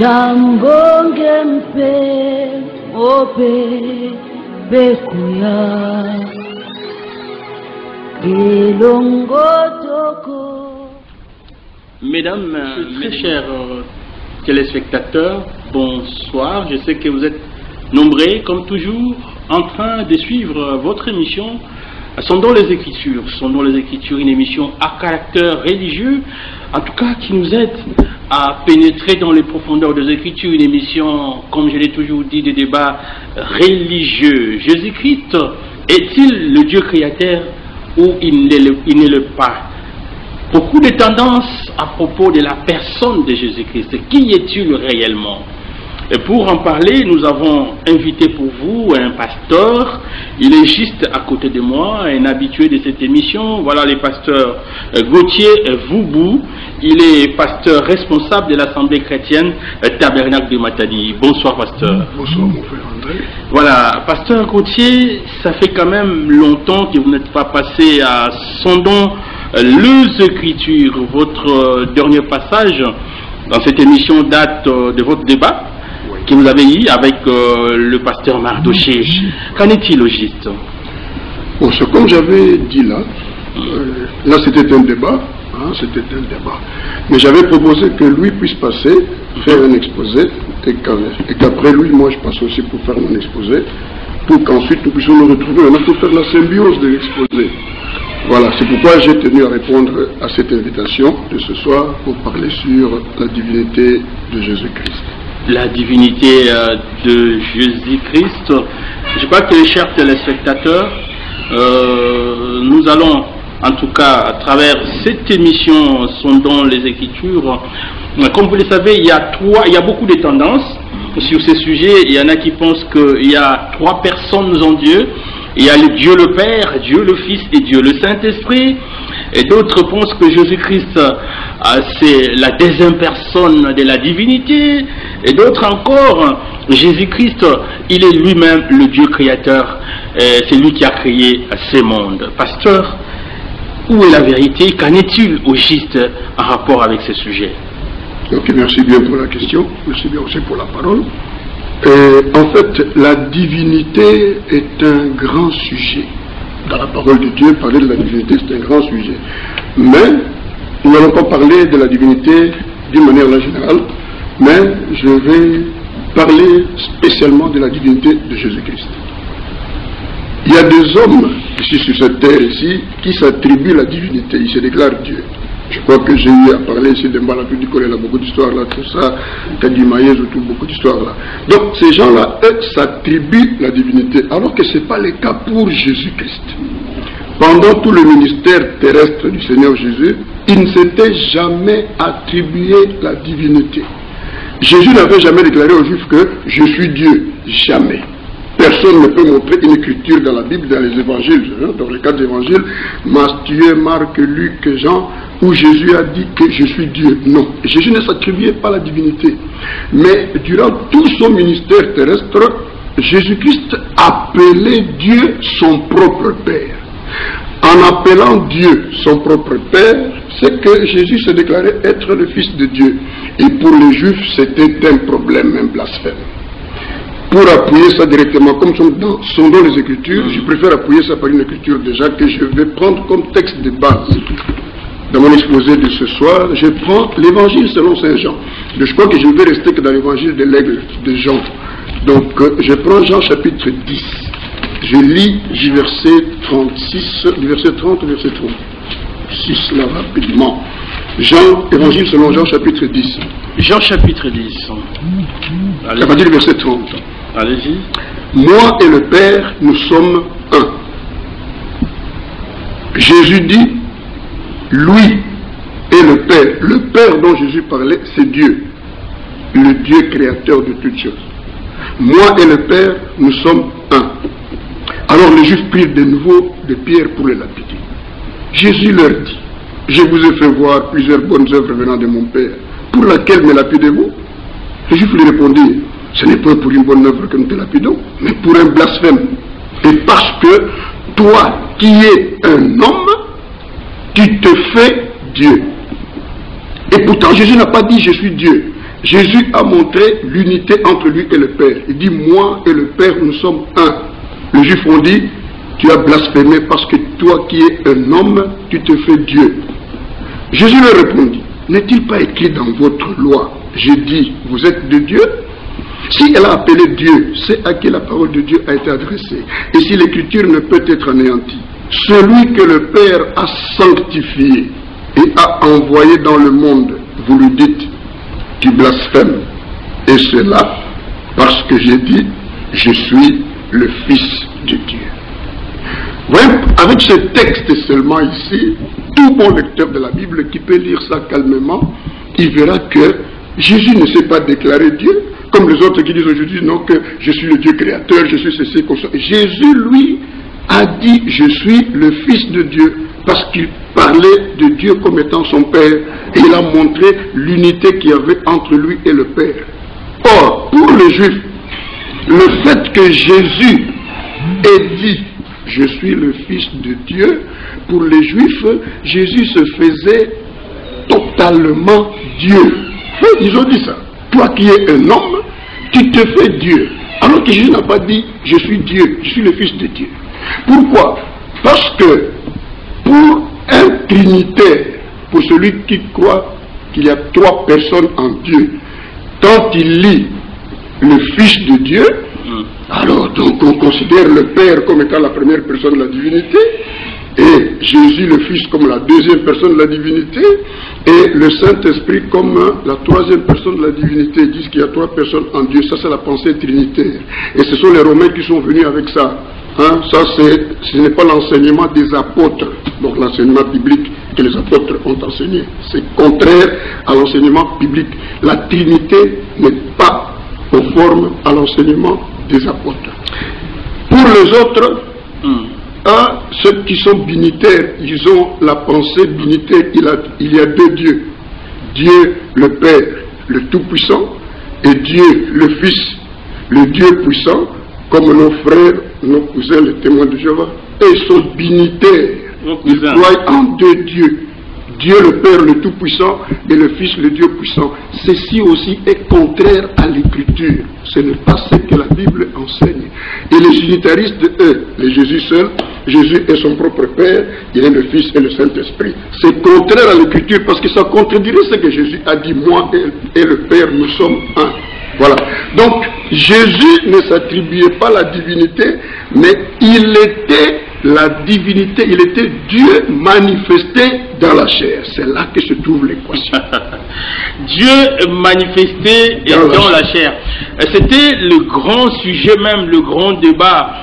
Tambonge mpe ope bekuya elongotoko. Mesdames, mes chers téléspectateurs, bonsoir. Je sais que vous êtes nombreux, comme toujours, en train de suivre votre émission Sondons les Écritures. Sondons les Écritures, une émission à caractère religieux, en tout cas qui nous aide à pénétrer dans les profondeurs des Écritures. Une émission, comme je l'ai toujours dit, de débat religieux. Jésus-Christ est-il le Dieu créateur ou il n'est le pas? Beaucoup de tendances à propos de la personne de Jésus-Christ. Qui est-il réellement? Et pour en parler, nous avons invité pour vous un pasteur. Il est juste à côté de moi, un habitué de cette émission. Voilà le pasteur Gauthier Voubou. Il est pasteur responsable de l'Assemblée chrétienne Tabernacle de Matadi. Bonsoir, pasteur. Bonsoir, mon frère André. Voilà, pasteur Gauthier, ça fait quand même longtemps que vous n'êtes pas passé à Sondons les Écritures. Votre dernier passage dans cette émission date de votre débat que vous avez eu avec le pasteur Mardoché. Qu'en est-il au juste? Bon, c'est comme j'avais dit là, là c'était un débat, c'était un débat. Mais j'avais proposé que lui puisse passer, faire un exposé, et qu'après lui, moi je passe aussi pour faire mon exposé, pour qu'ensuite nous puissions nous retrouver, on a pour faire la symbiose de l'exposé. Voilà, c'est pourquoi j'ai tenu à répondre à cette invitation de ce soir pour parler sur la divinité de Jésus-Christ. La divinité de Jésus-Christ. Je crois que, chers téléspectateurs, nous allons, en tout cas, à travers cette émission Sondons les Écritures, comme vous le savez, il y a beaucoup de tendances sur ces sujets. Il y en a qui pensent qu'il y a trois personnes en Dieu. Il y a le Dieu le Père, Dieu le Fils et Dieu le Saint-Esprit. Et d'autres pensent que Jésus-Christ, c'est la deuxième personne de la divinité. Et d'autres encore, Jésus-Christ, il est lui-même le Dieu créateur. C'est lui qui a créé ce monde. Pasteur, où est la vérité? Qu'en est-il au juste en rapport avec ce sujet? Ok, merci bien pour la question. Merci bien aussi pour la parole. En fait, la divinité est un grand sujet. Dans la parole de Dieu, parler de la divinité, c'est un grand sujet. Mais, nous n'allons pas parler de la divinité d'une manière générale, mais je vais parler spécialement de la divinité de Jésus-Christ. Il y a des hommes ici sur cette terre ici qui s'attribuent la divinité, ils se déclarent Dieu. Je crois que j'ai eu à parler ici de Mbalatou Dikole, il y a beaucoup d'histoires là, tout ça, Kadimaïez, tout beaucoup d'histoires là. Donc ces gens-là, eux, s'attribuent la divinité, alors que ce n'est pas le cas pour Jésus-Christ. Pendant tout le ministère terrestre du Seigneur Jésus, il ne s'était jamais attribué la divinité. Jésus n'avait jamais déclaré aux Juifs que je suis Dieu, jamais. Personne ne peut montrer une écriture dans la Bible, dans les évangiles, dans les quatre évangiles, Matthieu, Marc, Luc, Jean, où Jésus a dit que je suis Dieu. Non, Jésus ne s'attribuait pas la divinité. Mais durant tout son ministère terrestre, Jésus-Christ appelait Dieu son propre Père. En appelant Dieu son propre Père, c'est que Jésus se déclarait être le Fils de Dieu. Et pour les Juifs, c'était un problème, un blasphème. Pour appuyer ça directement, comme sont dans les Écritures, je préfère appuyer ça par une écriture déjà que je vais prendre comme texte de base. Dans mon exposé de ce soir, je prends l'évangile selon Saint Jean. Je crois que je ne vais rester que dans l'évangile de l'aigle de Jean. Donc, je prends Jean chapitre 10. Je lis du verset 36, du verset 30 au verset 36, là, rapidement. Jean, évangile selon Jean chapitre 10. Jean chapitre 10. À partir du verset 30. Allez-y. Moi et le Père, nous sommes un. Jésus dit, lui et le Père. Le Père dont Jésus parlait, c'est Dieu. Le Dieu créateur de toutes choses. Moi et le Père, nous sommes un. Alors les Juifs prirent de nouveau des pierres pour les lapider. Jésus leur dit, je vous ai fait voir plusieurs bonnes œuvres venant de mon Père. Pour laquelle me lapidez-vous? Les Juifs lui répondirent, ce n'est pas pour une bonne œuvre que nous te lapidons, mais pour un blasphème. Et parce que toi qui es un homme, tu te fais Dieu. Et pourtant Jésus n'a pas dit je suis Dieu. Jésus a montré l'unité entre lui et le Père. Il dit, moi et le Père, nous sommes un. Les Juifs ont dit, tu as blasphémé parce que toi qui es un homme, tu te fais Dieu. Jésus leur répondit, n'est-il pas écrit dans votre loi, j'ai dit, vous êtes de Dieu? Si elle a appelé Dieu, c'est à qui la parole de Dieu a été adressée. Et si l'écriture ne peut être anéantie, celui que le Père a sanctifié et a envoyé dans le monde, vous lui dites, tu blasphèmes. Et cela parce que j'ai dit, je suis le Fils de Dieu. Voyez, avec ce texte seulement ici, tout bon lecteur de la Bible qui peut lire ça calmement, il verra que Jésus ne s'est pas déclaré Dieu, comme les autres qui disent aujourd'hui, non, que je suis le Dieu créateur, je suis ceci, comme ça. Jésus, lui, a dit, je suis le Fils de Dieu, parce qu'il parlait de Dieu comme étant son Père, et il a montré l'unité qu'il y avait entre lui et le Père. Or, pour les Juifs, le fait que Jésus ait dit, je suis le Fils de Dieu, pour les Juifs, Jésus se faisait totalement Dieu. Ils ont dit ça. Toi qui es un homme, tu te fais Dieu. Alors que Jésus n'a pas dit, je suis Dieu, je suis le Fils de Dieu. Pourquoi? Parce que pour un trinitaire, pour celui qui croit qu'il y a trois personnes en Dieu, quand il lit le Fils de Dieu, alors donc on considère le Père comme étant la première personne de la divinité, et Jésus le Fils comme la deuxième personne de la divinité, et le Saint-Esprit comme la troisième personne de la divinité. Ils disent qu'il y a trois personnes en Dieu. Ça, c'est la pensée trinitaire. Et ce sont les Romains qui sont venus avec ça. Hein? Ça, ce n'est pas l'enseignement des apôtres, donc l'enseignement biblique que les apôtres ont enseigné. C'est contraire à l'enseignement biblique. La Trinité n'est pas conforme à l'enseignement des apôtres. Pour les autres, ceux qui sont binitaires, ils ont la pensée binitaire. Il y a deux dieux. Dieu le Père, le Tout-Puissant, et Dieu le Fils, le Dieu puissant, comme nos frères, nos cousins, les témoins de Jéhovah. Et ils sont binitaires. Ils croient en deux dieux. Dieu le Père, le Tout-Puissant, et le Fils, le Dieu puissant. Ceci aussi est contraire à l'Écriture. Ce n'est pas ce que la Bible enseigne. Et les unitaristes, eux, les Jésus seul, Jésus est son propre Père, il est le Fils et le Saint-Esprit. C'est contraire à l'Écriture parce que ça contredirait ce que Jésus a dit, moi et le Père, nous sommes un. Voilà. Donc, Jésus ne s'attribuait pas la divinité, mais il était la divinité, il était Dieu manifesté dans la chair. C'est là que se trouve l'équation. Dieu manifesté dans la chair. C'était le grand sujet même, le grand débat.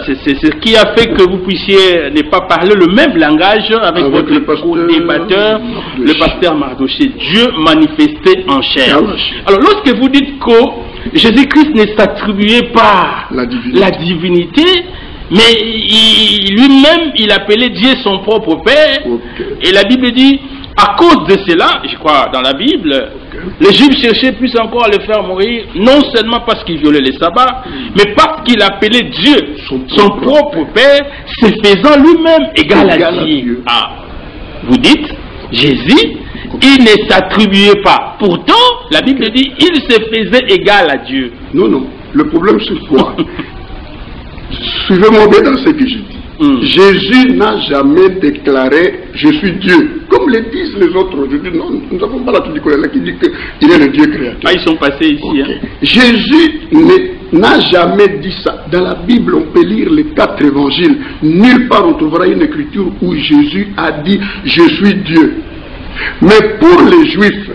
C'est ce qui a fait que vous puissiez ne pas parler le même langage avec votre co-débatteur, le pasteur Mardoché. Dieu manifesté en chair. Alors, lorsque vous dites que Jésus-Christ ne s'attribuait pas la divinité, mais lui-même, il appelait Dieu son propre Père. Et la Bible dit, à cause de cela, je crois dans la Bible, les Juifs cherchaient plus encore à le faire mourir, non seulement parce qu'il violait les sabbats, mais parce qu'il appelait Dieu son propre Père, se faisant lui-même égal à Dieu. Ah, vous dites, Jésus, il ne s'attribuait pas. Pourtant, la Bible dit, il se faisait égal à Dieu. Non, non. Le problème, c'est quoi? Suivez-moi bien dans ce que je dis. Jésus n'a jamais déclaré « Je suis Dieu ». Comme le disent les autres aujourd'hui. Non, nous n'avons pas la Nicolas qui dit qu'il est le Dieu créateur. Ah, ils sont passés ici. Hein. Jésus n'a jamais dit ça. Dans la Bible, on peut lire les 4 évangiles. Nulle part on trouvera une écriture où Jésus a dit « Je suis Dieu ». Mais pour les Juifs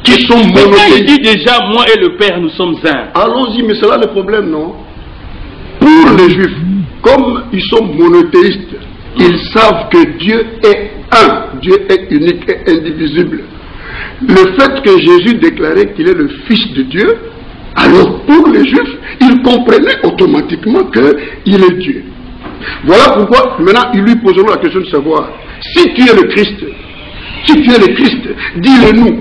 qui sont monothéistes... il dit déjà « Moi et le Père, nous sommes un ». Allons-y, mais c'est là le problème, non? Pour les Juifs, comme ils sont monothéistes, ils savent que Dieu est un, Dieu est unique et indivisible. Le fait que Jésus déclarait qu'il est le Fils de Dieu, alors pour les Juifs, ils comprenaient automatiquement qu'il est Dieu. Voilà pourquoi maintenant ils lui poseront la question de savoir, si tu es le Christ, dis-le nous.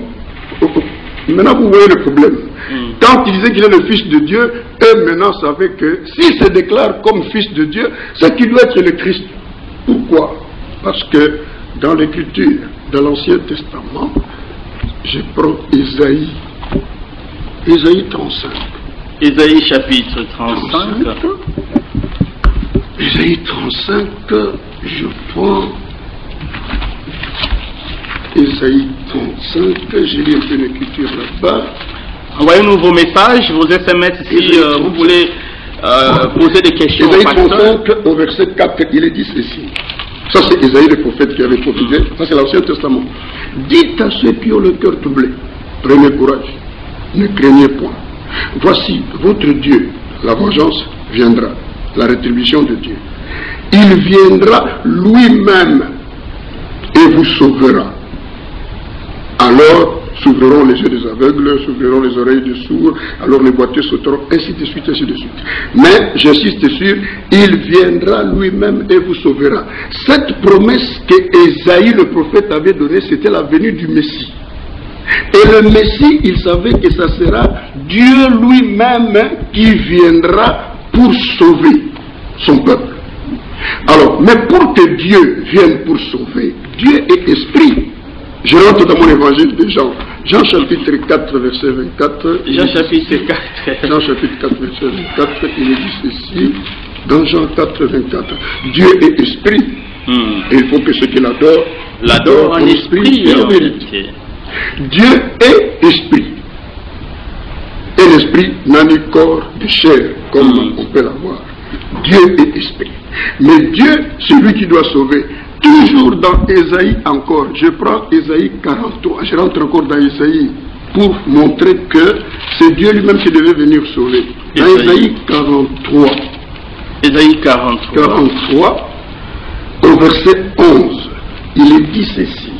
Maintenant vous voyez le problème. Quand il disait qu'il est le Fils de Dieu, eux maintenant savaient que s'il se déclare comme Fils de Dieu, c'est qu'il doit être le Christ. Pourquoi? Parce que dans l'Écriture, dans l'Ancien Testament, je prends Ésaïe Ésaïe 35. Ésaïe chapitre 35. Ésaïe 35, je prends Ésaïe 35, j'ai lu un peu l'écriture là-bas. Envoyez-nous vos messages, vos SMS si vous voulez poser des questions. Ésaïe 35, au verset 4, il est dit ceci. Ça, c'est Ésaïe le prophète qui avait prophétisé. Ça, c'est l'Ancien Testament. Dites à ceux qui ont le cœur troublé, prenez courage, ne craignez point. Voici, votre Dieu, la vengeance viendra, la rétribution de Dieu. Il viendra lui-même et vous sauvera. Alors s'ouvriront les yeux des aveugles, s'ouvriront les oreilles des sourds, alors les boiteux sauteront, ainsi de suite, ainsi de suite. Mais, j'insiste sur, il viendra lui-même et vous sauvera. Cette promesse que Ésaïe le prophète avait donnée, c'était la venue du Messie. Et le Messie, il savait que ça sera Dieu lui-même qui viendra pour sauver son peuple. Alors, mais pour que Dieu vienne pour sauver, Dieu est esprit. Je rentre dans mon évangile de Jean. Jean chapitre 4, verset 24. Jean chapitre 4. Jean chapitre 4, verset 24, il est dit ceci, dans Jean 4, 24. Dieu est esprit, et il faut que ceux qui l'adorent en esprit et en vérité. Dieu est esprit. Et l'esprit n'a ni corps de chair, comme on peut l'avoir. Dieu est esprit. Mais Dieu, c'est lui qui doit sauver. Toujours dans Ésaïe encore, je prends Ésaïe 43, je rentre encore dans Ésaïe pour montrer que c'est Dieu lui-même qui devait venir sauver. Dans Ésaïe 43. Ésaïe 43. Au verset 11, il est dit ceci.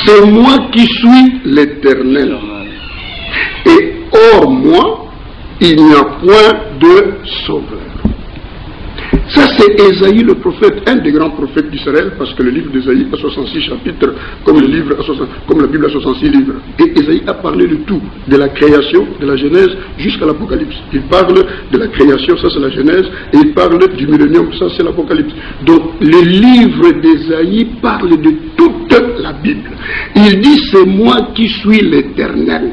C'est moi qui suis l'Éternel. Et hors moi, il n'y a point de sauveur. Ça, c'est Ésaïe le prophète, un des grands prophètes d'Israël, parce que le livre d'Ésaïe a 66 chapitres, comme la Bible a 66 livres. Et Ésaïe a parlé de tout, de la création, de la Genèse jusqu'à l'Apocalypse. Il parle de la création, ça c'est la Genèse, et il parle du millénium, ça c'est l'Apocalypse. Donc, le livre d'Ésaïe parle de toute la Bible. Il dit, c'est moi qui suis l'Éternel.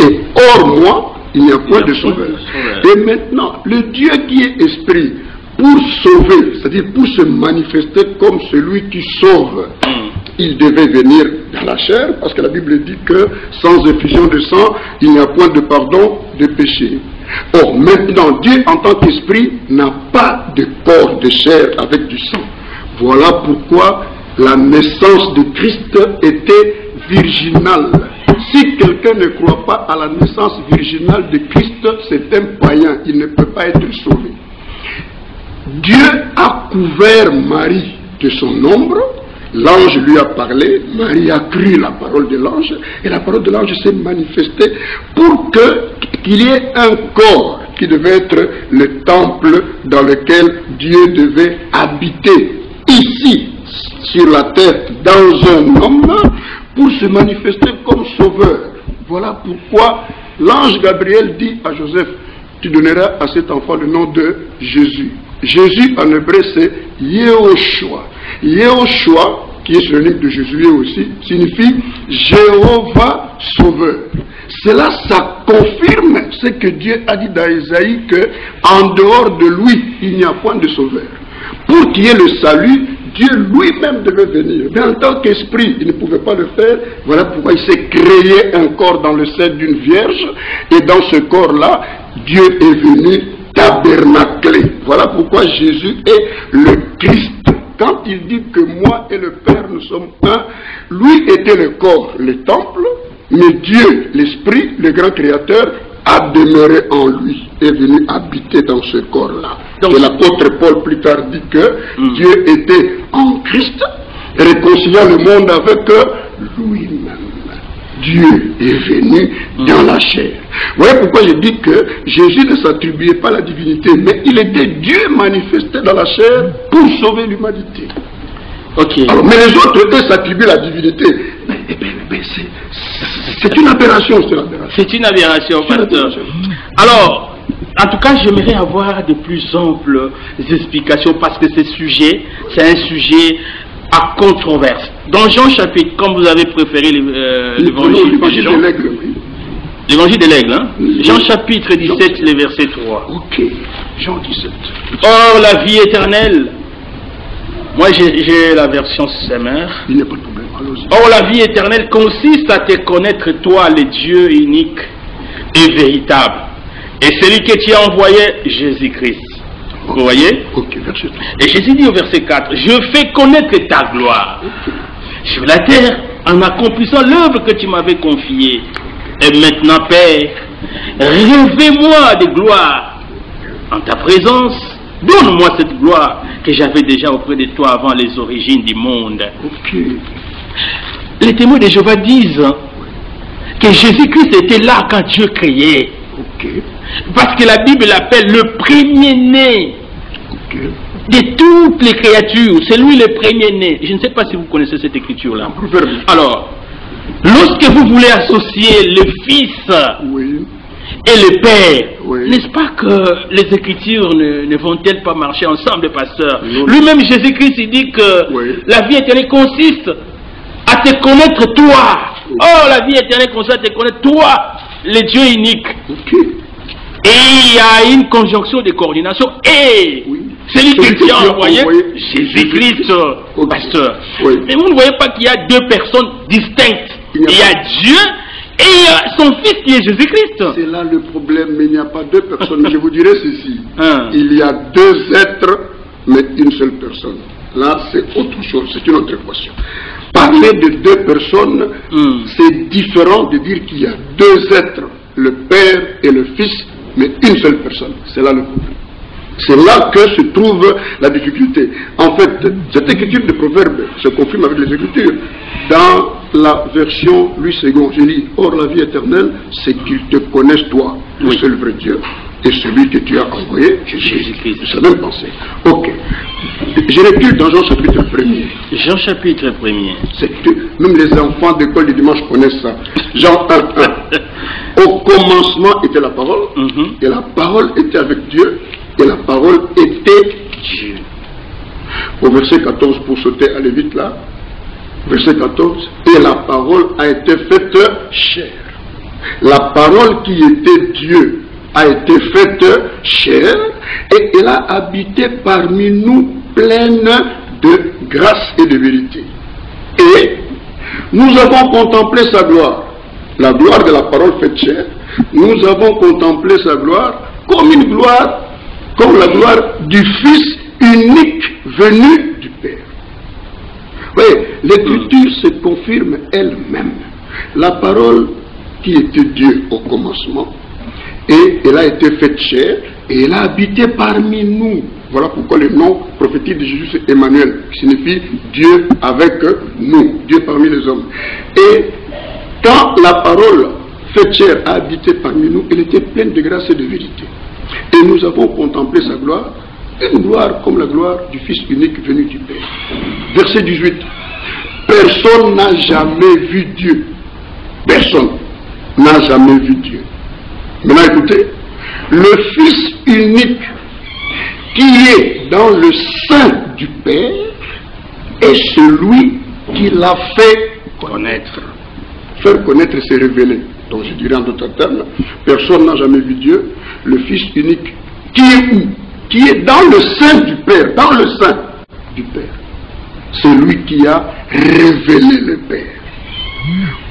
Et hors moi, il n'y a point de sauveur. Et maintenant, le Dieu qui est esprit, pour sauver, c'est-à-dire pour se manifester comme celui qui sauve, il devait venir dans la chair, parce que la Bible dit que sans effusion de sang, il n'y a point de pardon de péché. Or, maintenant, Dieu en tant qu'esprit n'a pas de corps de chair avec du sang. Voilà pourquoi la naissance de Christ était virginale. Si quelqu'un ne croit pas à la naissance virginale de Christ, c'est un païen, il ne peut pas être sauvé. Dieu a couvert Marie de son ombre, l'ange lui a parlé, Marie a cru la parole de l'ange, et la parole de l'ange s'est manifestée pour qu'il y ait un corps qui devait être le temple dans lequel Dieu devait habiter, ici, sur la terre, dans un homme, pour se manifester comme sauveur. Voilà pourquoi l'ange Gabriel dit à Joseph, tu donneras à cet enfant le nom de Jésus. Jésus en hébreu c'est Yehoshua. Yehoshua, qui est synonyme de Jésus aussi, signifie Jéhovah sauveur. Cela, ça confirme ce que Dieu a dit dans Ésaïe, que en dehors de lui, il n'y a point de sauveur. Pour qu'il y ait le salut, Dieu lui-même devait venir. Mais en tant qu'esprit, il ne pouvait pas le faire. Voilà pourquoi il s'est créé un corps dans le sein d'une vierge. Et dans ce corps-là, Dieu est venu tabernacler. Voilà pourquoi Jésus est le Christ. Quand il dit que moi et le Père nous sommes un, lui était le corps, le temple, mais Dieu, l'Esprit, le grand Créateur, a demeuré en lui, est venu habiter dans ce corps-là. Et l'apôtre Paul plus tard dit que Dieu était en Christ, réconciliant le monde avec lui-même. Dieu est venu dans la chair. Vous voyez pourquoi je dis que Jésus ne s'attribuait pas la divinité, mais il était Dieu manifesté dans la chair pour sauver l'humanité. Okay. Alors, mais les autres, eux, s'attribuent la divinité. Mais c'est une aberration, c'est une aberration, pasteur. Alors, en tout cas, j'aimerais avoir de plus amples explications parce que ce sujet, c'est un sujet à controverse. Dans Jean chapitre, comme vous avez préféré l'évangile de Jean, L'évangile de l'aigle, hein? Jean chapitre 17, le verset 3. Ok, Jean 17. Or, la vie éternelle. Moi, j'ai la version Semeur. Il n'y a pas de problème, allons-y. Or, la vie éternelle consiste à te connaître, toi, le Dieu unique et véritable. Et celui que tu as envoyé, Jésus-Christ. Vous voyez? Ok, verset 3. Et Jésus dit au verset 4, je fais connaître ta gloire sur la terre en accomplissant l'œuvre que tu m'avais confiée. Et maintenant, Père, revêt-moi de gloire en ta présence. Donne-moi cette gloire que j'avais déjà auprès de toi avant les origines du monde. Ok. Les témoins de Jéhovah disent que Jésus-Christ était là quand Dieu créait. Ok. Parce que la Bible l'appelle le premier-né Ok. de toutes les créatures. C'est lui le premier-né. Je ne sais pas si vous connaissez cette écriture-là. Proverbe. Alors, lorsque vous voulez associer le Fils Oui. et le Père, Oui. n'est-ce pas que les Écritures ne vont-elles pas marcher ensemble, pasteur? Non. Lui-même, Jésus-Christ, il dit que Oui. la vie éternelle consiste à te connaître toi. Oh, la vie éternelle consiste à te connaître toi, le Dieu unique. Ok. Et il y a une conjonction de coordination. Et Oui. celui que tu as envoyé, Jésus-Christ. Jésus-Christ, Ok. pasteur. Oui. Mais vous ne voyez pas qu'il y a deux personnes distinctes. Il y a Il y a Dieu et il y a son Fils qui est Jésus-Christ. C'est là le problème, mais il n'y a pas deux personnes. Je vous dirai ceci. Hein. Il y a deux êtres, mais une seule personne. Là, c'est autre chose, c'est une autre équation. Parler de deux personnes, c'est différent de dire qu'il y a deux êtres, le Père et le Fils, mais une seule personne. C'est là le problème. C'est là que se trouve la difficulté. En fait, cette écriture de Proverbe se confirme avec les Écritures. Dans la version Louis II, je lis, or la vie éternelle, c'est qu'ils te connaissent toi, le seul vrai Dieu, et celui que tu as envoyé, Jésus-Christ. C'est la même pensée. Ok. Je recule dans Jean chapitre 1er. Jean chapitre 1er. Même les enfants d'école du dimanche connaissent ça. Jean 1. Au commencement était la parole, et la parole était avec Dieu, et la parole était Dieu. Au verset 14, pour sauter, allez vite là. Verset 14. Et la parole a été faite chair. La parole qui était Dieu a été faite chair, et elle a habité parmi nous pleine de grâce et de vérité. Et nous avons contemplé sa gloire, la gloire de la parole faite chair. Nous avons contemplé sa gloire comme une gloire, comme la gloire du Fils unique venu du Père. Oui, l'écriture se confirme elle-même. La parole qui était Dieu au commencement, et elle a été faite chair, et elle a habité parmi nous. Voilà pourquoi le nom prophétique de Jésus c'est Emmanuel, qui signifie Dieu avec nous, Dieu parmi les hommes. Et quand la parole faite chair a habité parmi nous, elle était pleine de grâce et de vérité. Et nous avons contemplé sa gloire, une gloire comme la gloire du Fils unique venu du Père. Verset 18. Personne n'a jamais vu Dieu. Personne n'a jamais vu Dieu. Maintenant écoutez, le Fils unique qui est dans le sein du Père est celui qui l'a fait connaître. Faire connaître, c'est révéler. Donc je dirais en d'autres termes, personne n'a jamais vu Dieu. Le Fils unique qui est où? Qui est dans le sein du Père, dans le sein du Père. C'est lui qui a révélé le Père.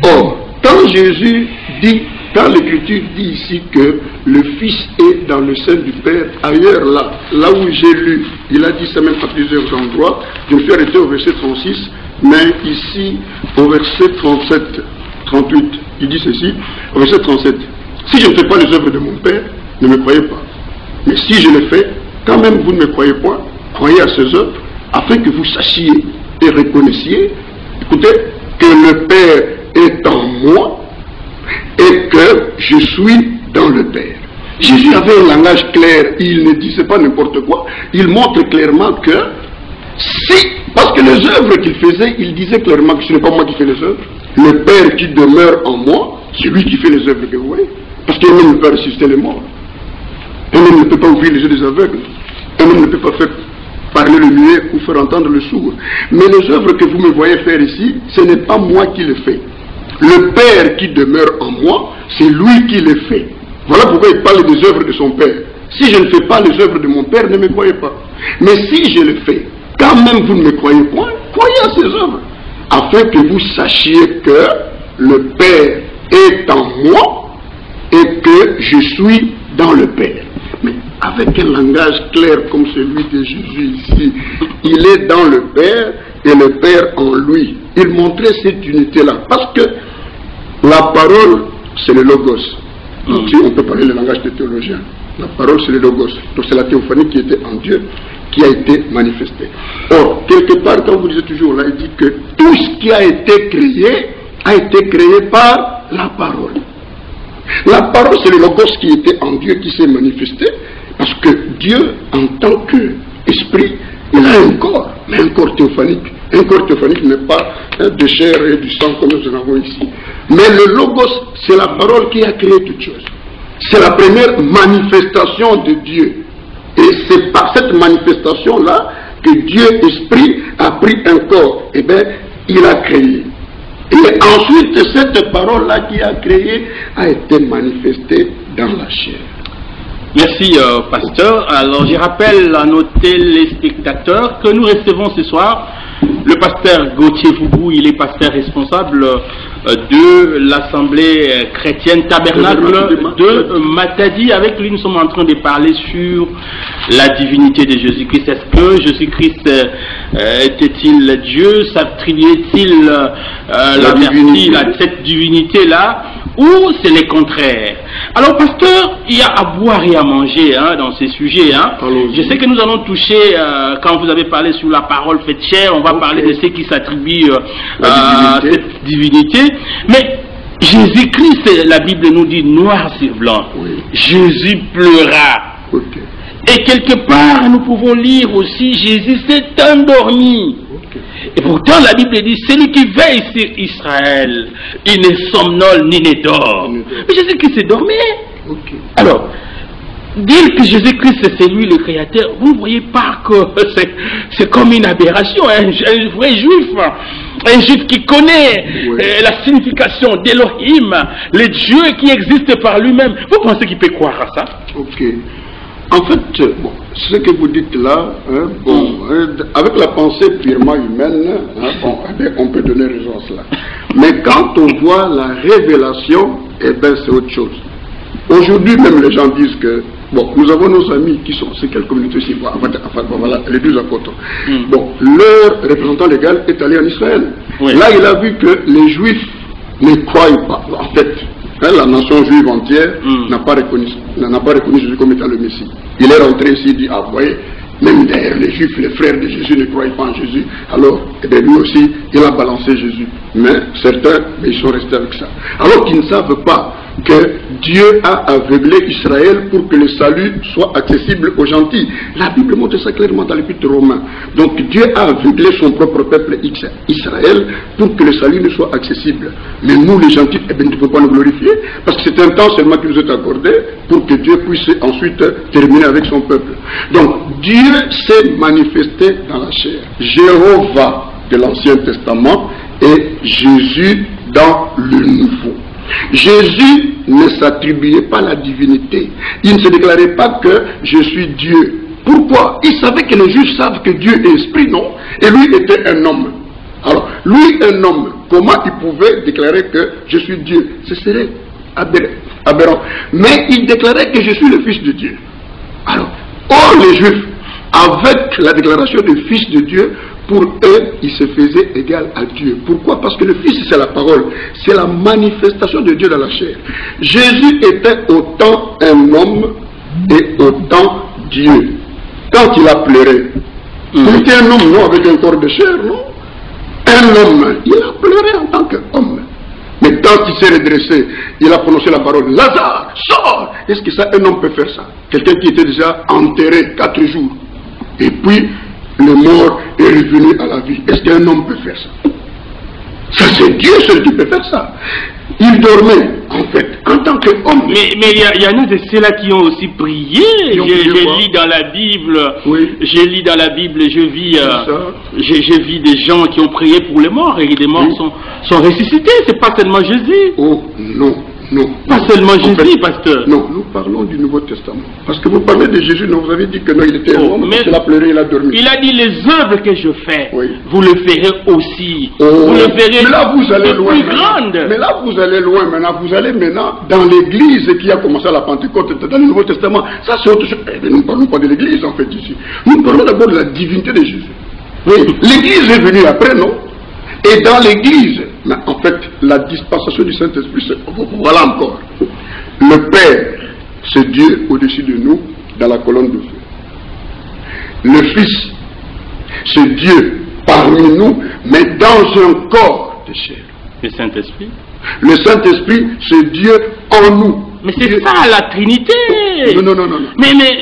Or, quand Jésus dit, quand l'Écriture dit ici que le Fils est dans le sein du Père, ailleurs là où j'ai lu, il a dit ça même à plusieurs endroits, je me suis arrêté au verset 36, mais ici, au verset 37, 38, il dit ceci, au verset 37, si je ne fais pas les œuvres de mon Père, ne me croyez pas. Mais si je les fais, quand même vous ne me croyez pas, croyez à ces œuvres, afin que vous sachiez et reconnaissiez, écoutez, que le Père est en moi et que je suis dans le Père. Jésus avait un langage clair, il ne disait pas n'importe quoi, il montre clairement que si, parce que les œuvres qu'il faisait, il disait clairement que ce n'est pas moi qui fais les œuvres, le Père qui demeure en moi, c'est lui qui fait les œuvres que vous voyez, parce qu'un homme ne peut pas ressusciter les morts, un homme ne peut pas ouvrir les yeux des aveugles, un homme ne peut pas faire parler le muet ou faire entendre le sourd. Mais les œuvres que vous me voyez faire ici, ce n'est pas moi qui les fais. Le Père qui demeure en moi, c'est lui qui les fait. Voilà pourquoi il parle des œuvres de son Père. Si je ne fais pas les œuvres de mon Père, ne me croyez pas. Mais si je le fais, quand même vous ne me croyez point, croyez à ces œuvres, afin que vous sachiez que le Père est en moi et que je suis dans le Père. Mais avec un langage clair comme celui de Jésus ici, il est dans le Père et le Père en lui. Il montrait cette unité-là. Parce que la parole, c'est le logos. Donc si on peut parler le langage des théologiens, la parole c'est le logos. Donc c'est la théophanie qui était en Dieu, qui a été manifestée. Or, quelque part, quand vous disiez toujours là, il dit que tout ce qui a été créé par la parole. La parole c'est le logos qui était en Dieu, qui s'est manifesté, parce que Dieu, en tant qu'esprit, il a un corps, mais un corps théophanique. Un corps théophanique n'est pas de chair et du sang comme nous en avons ici. Mais le logos, c'est la parole qui a créé toute chose. C'est la première manifestation de Dieu. Et c'est par cette manifestation-là que Dieu, esprit, a pris un corps. Et bien, il a créé. Et ensuite, cette parole-là qui a créé a été manifestée dans la chair. Merci, pasteur. Alors, je rappelle à nos téléspectateurs que nous recevons ce soir le pasteur Gauthier Foubou. Il est pasteur responsable de l'Assemblée chrétienne Tabernacle de Matadi. Avec lui, nous sommes en train de parler sur la divinité de Jésus-Christ. Est-ce que Jésus-Christ était-il Dieu? S'attribuait-il la vertu à cette divinité-là? Ou c'est le contraire? Alors, pasteur, il y a à boire et à manger dans ces sujets. Je sais que nous allons toucher, quand vous avez parlé sur la parole faite chair, on va parler de ceux qui s'attribuent à cette divinité. Mais Jésus-Christ, la Bible nous dit noir sur blanc. Jésus pleura. Et quelque part, nous pouvons lire aussi, Jésus s'est endormi. Et pourtant, la Bible dit, celui qui veille sur Israël, il ne somnole ni ne dort. Mais Jésus-Christ s'est dormi. Alors, dire que Jésus-Christ c'est lui le créateur, vous ne voyez pas que c'est comme une aberration. Un vrai juif, un juif qui connaît la signification d'Elohim, le Dieu qui existe par lui-même, vous pensez qu'il peut croire à ça? En fait, ce que vous dites là, avec la pensée purement humaine, on peut donner raison à cela. Mais quand on voit la révélation, c'est autre chose. Aujourd'hui, même les gens disent que, nous avons nos amis qui sont, c'est quelle communauté ici, voilà, les 12 apôtres. Leur représentant légal est allé en Israël. Là, il a vu que les Juifs ne croient pas. En fait, la nation juive entière n'a pas reconnu Jésus comme étant le Messie. Il est rentré ici, il dit, vous voyez, même d'ailleurs les Juifs, les frères de Jésus ne croient pas en Jésus. Alors, lui aussi, il a balancé Jésus. Mais certains, ils sont restés avec ça. Alors qu'ils ne savent pas que Dieu a aveuglé Israël pour que le salut soit accessible aux gentils. La Bible montre ça clairement dans l'Épître aux Romains. Donc Dieu a aveuglé son propre peuple Israël pour que le salut ne soit accessible. Mais nous les gentils, nous ne pouvons pas nous glorifier parce que c'est un temps seulement qui nous est accordé pour que Dieu puisse ensuite terminer avec son peuple. Donc Dieu s'est manifesté dans la chair. Jéhovah de l'Ancien Testament et Jésus dans le Nouveau. Jésus ne s'attribuait pas la divinité. Il ne se déclarait pas que je suis Dieu. Pourquoi? Il savait que les Juifs savent que Dieu est esprit, non? Et lui était un homme. Alors, lui, un homme, comment il pouvait déclarer que je suis Dieu? Ce serait aberrant. Mais il déclarait que je suis le Fils de Dieu. Alors, les Juifs, avec la déclaration du Fils de Dieu, pour eux, il se faisait égal à Dieu. Pourquoi? Parce que le Fils, c'est la parole. C'est la manifestation de Dieu dans la chair. Jésus était autant un homme et autant Dieu. Quand il a pleuré, il était un homme, non, avec un corps de chair, non? Un homme, il a pleuré en tant qu'homme. Mais quand il s'est redressé, il a prononcé la parole, Lazare, sors! Est-ce que ça, un homme peut faire ça? Quelqu'un qui était déjà enterré 4 jours. Et puis, le mort est revenu à la vie. Est-ce qu'un homme peut faire ça? Ça, c'est Dieu seul qui peut faire ça. Il dormait, en fait, en tant qu'homme. Mais il y en a de ceux-là qui ont aussi prié. Je lis dans la Bible, oui. Je lis dans la Bible, je vis des gens qui ont prié pour les morts et les morts oui. sont ressuscités. C'est pas seulement Jésus. Oh non. Non. Pas seulement Jésus, pasteur. Non, nous parlons du Nouveau Testament. Parce que vous parlez de Jésus, non, vous avez dit que non, il était un homme, il a pleuré, il a dormi. Il a dit les œuvres que je fais, oui. Vous le ferez aussi. Oh. Vous le ferez mais là, vous allez loin. Plus grande. Mais là, vous allez loin maintenant. Vous allez maintenant dans l'église qui a commencé à la Pentecôte, dans le Nouveau Testament. Ça, c'est autre chose. Nous ne parlons pas de l'église, en fait, ici. Nous parlons d'abord de la divinité de Jésus. Oui, l'église est venue après, non? Et dans l'église, en fait, la dispensation du Saint-Esprit, voilà encore. Le Père, c'est Dieu au-dessus de nous, dans la colonne de feu. Le Fils, c'est Dieu parmi nous, mais dans un corps de chair. Le Saint-Esprit. Le Saint-Esprit, c'est Dieu en nous. Mais c'est Dieu. Ça la Trinité. Non.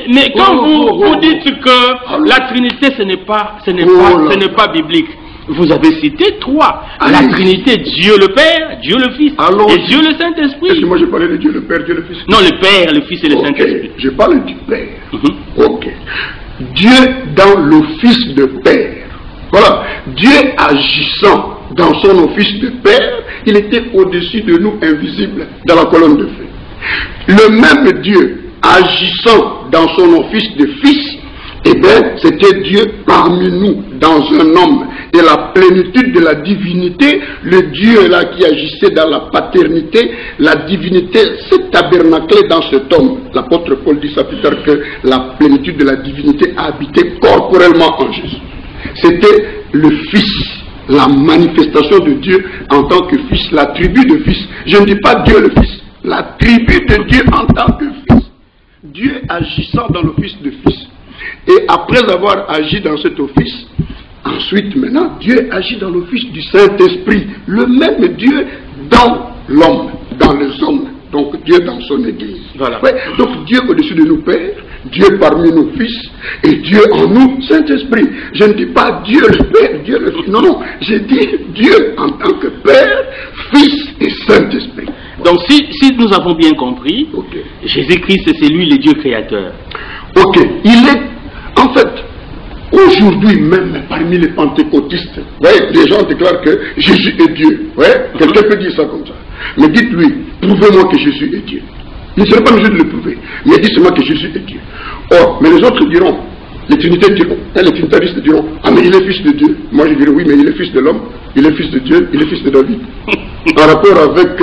Mais quand vous dites que la Trinité, ce n'est pas biblique. Vous avez cité trois. La Trinité, Dieu le Père, Dieu le Fils et Dieu le Saint-Esprit. Est-ce que moi je parlais de Dieu le Père, Dieu le Fils? Non, le Père, le Fils et le Saint-Esprit. Je parle du Père. Ok. Dieu dans l'office de Père. Voilà. Dieu agissant dans son office de Père, il était au-dessus de nous, invisible, dans la colonne de feu. Le même Dieu agissant dans son office de Fils, eh bien, c'était Dieu parmi nous, dans un homme. Et la plénitude de la divinité, le Dieu là qui agissait dans la paternité, la divinité s'est tabernaclée dans cet homme. L'apôtre Paul dit ça plus tard, que la plénitude de la divinité a habité corporellement en Jésus. C'était le Fils, la manifestation de Dieu en tant que Fils, la tribu de Fils. Je ne dis pas Dieu le Fils, la tribu de Dieu en tant que Fils. Dieu agissant dans l'office de Fils. Et après avoir agi dans cet office, ensuite maintenant, Dieu agit dans l'office du Saint-Esprit. Le même Dieu dans l'homme, dans les hommes. Donc Dieu dans son Église. Voilà. Ouais, donc Dieu au-dessus de nous Père, Dieu parmi nous Fils, et Dieu en nous Saint-Esprit. Je ne dis pas Dieu le Père, Dieu le Fils. Non, j'ai dit Dieu en tant que Père, Fils et Saint-Esprit. Donc si nous avons bien compris, Jésus-Christ c'est lui le Dieu créateur. Ok, il est, en fait, aujourd'hui même, parmi les pentecôtistes, les gens déclarent que Jésus est Dieu. Quelqu'un peut dire ça comme ça. Mais dites-lui, prouvez-moi que Jésus est Dieu. Il ne serait pas obligé de le prouver, mais dites-moi que Jésus est Dieu. Or, mais les autres diront, les Trinités diront, les Trinitaristes diront, ah mais il est fils de Dieu. Moi je dirais oui, mais il est fils de l'homme, il est fils de Dieu, il est fils de David. En rapport avec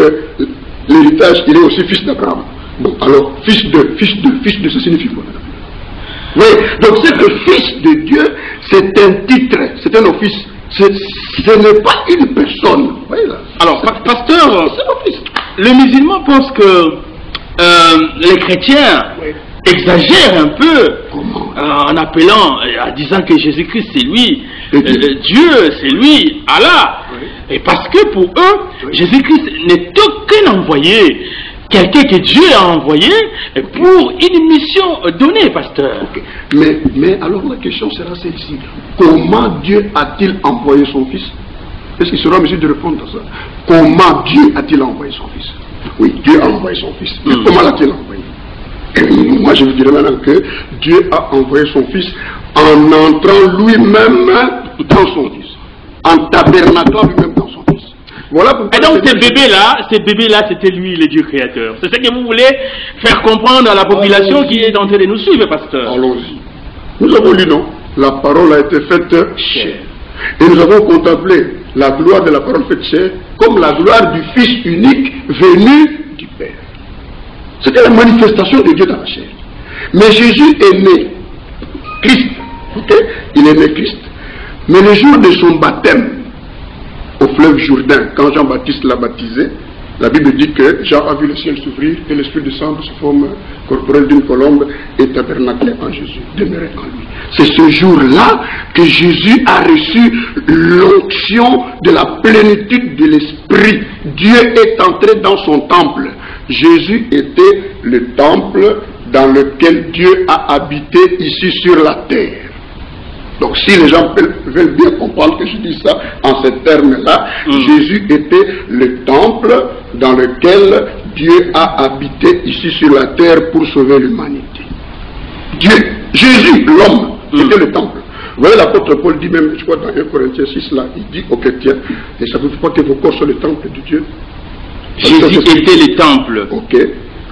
l'héritage, il est aussi fils d'Abraham. Bon, alors, fils de, ça signifie quoi? Oui, donc c'est le Fils de Dieu, c'est un titre, c'est un office, ce n'est pas une personne. Voilà. Alors, pasteur, le musulman pense que les chrétiens exagèrent un peu en appelant, en disant que Jésus-Christ c'est lui, Dieu c'est lui, Allah. Et parce que pour eux, Jésus-Christ n'est aucun envoyé. Quelqu'un que Dieu a envoyé pour une mission donnée, pasteur. Mais alors la question sera celle-ci. Comment Dieu a-t-il envoyé son Fils? Est-ce qu'il sera en mesure de répondre à ça? Comment Dieu a-t-il envoyé son Fils? Oui, Dieu a envoyé son Fils. Mais comment l'a-t-il envoyé? Et moi je vous dirais maintenant que Dieu a envoyé son Fils en entrant lui-même dans son Fils. En tabernaclant lui-même dans son Fils. Voilà pourquoi. Et donc ces bébés-là, c'était lui le Dieu créateur. C'est ce que vous voulez faire comprendre à la population qui est en train de nous suivre, pasteur. Allons-y. Nous avons lu, non? La parole a été faite chair. Et nous avons contemplé la gloire de la parole faite chair comme la gloire du Fils unique venu du Père. C'était la manifestation de Dieu dans la chair. Mais Jésus est né Christ. Il est né Christ. Mais le jour de son baptême, au fleuve Jourdain, quand Jean-Baptiste l'a baptisé, la Bible dit que Jean a vu le ciel s'ouvrir et l'Esprit descendre sous forme corporelle d'une colombe et tabernaclé en Jésus, demeurait en lui. C'est ce jour-là que Jésus a reçu l'onction de la plénitude de l'Esprit. Dieu est entré dans son temple. Jésus était le temple dans lequel Dieu a habité ici sur la terre. Donc si les gens veulent bien comprendre que je dis ça en ces termes-là, Jésus était le temple dans lequel Dieu a habité ici sur la terre pour sauver l'humanité. Dieu, Jésus, l'homme, était le temple. Vous voyez, l'apôtre Paul dit même, je crois dans 1 Corinthiens 6, là, il dit aux chrétiens, et ça ne veut pas que vos corps soient le temple de Dieu. Jésus était le temple. Ok.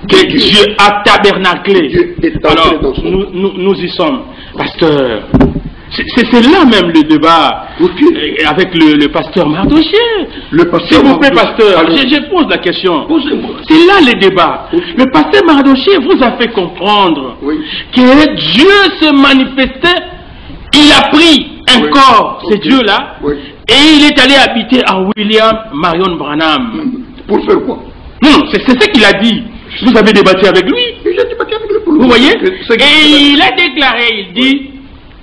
Que Dieu a tabernaclé. Dieu est alors, dans son nous y sommes. Pasteur, c'est là même le débat avec le pasteur Mardochée. S'il vous plaît, pasteur, je pose la question. C'est là le débat. Le pasteur Mardochée vous a fait comprendre que Dieu se manifestait, il a pris un corps, ce Dieu-là, et il est allé habiter à William Marion Branham. Pour faire quoi? Non, c'est ce qu'il a dit. Vous avez débattu avec lui. J'ai débattu avec lui pour vous voyez? Et il a déclaré, il dit,